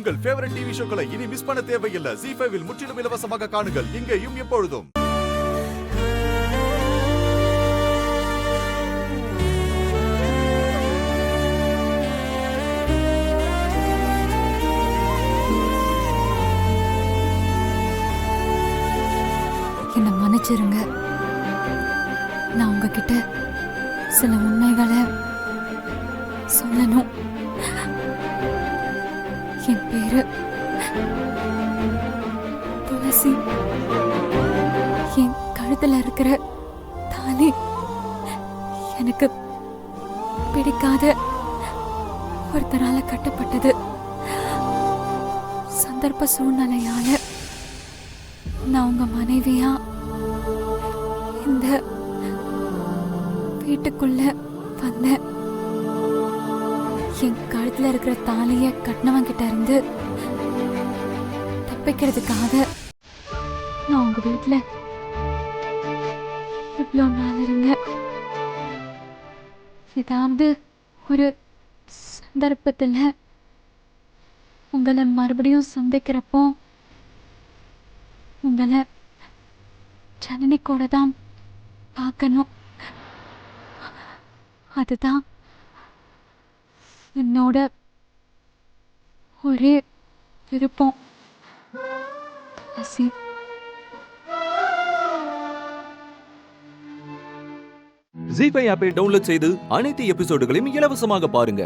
உங்கள் favourite TV ஷோக்களை இனி miss பண்ண தேவையில்லை. ZEE5 இல் முற்றிலும் இலவசமாக காணுங்கள், இங்கேயும் எப்பொழுதும். என்ன மன்னிச்சிருங்க. நான் உங்ககிட்ட சில உண்மைகளை சொல்லணும். என் பேரு துளசி. என் கழுத்துல இருக்கிற தாலி எனக்கு பிடிக்காத ஒருத்தரால கட்டப்பட்டது. சந்தர்ப்ப சூழ்நிலையால நான் உங்க மனைவியா இந்த வீட்டுக்குள்ள வந்தேன். என் கழுத்துல இருக்கிற தாலிய கட்டினவன் கிட்ட இருந்து தப்பிக்கிறதுக்காக நான் உங்க வீட்டுல இவ்வளோ நாள் இருந்தேன். ஏதாவது ஒரு சந்தர்ப்பத்துல உங்களை மறுபடியும் சந்திக்கிறப்போ உங்களை ஜனனி கூட தான் பார்க்கணும். அதுதான் என்னோட ஒரே விருப்பம். துளசி. ZEE5 ஆப்பை டவுன்லோட் செய்து அனைத்து எபிசோடுகளையும் இலவசமாக பாருங்க.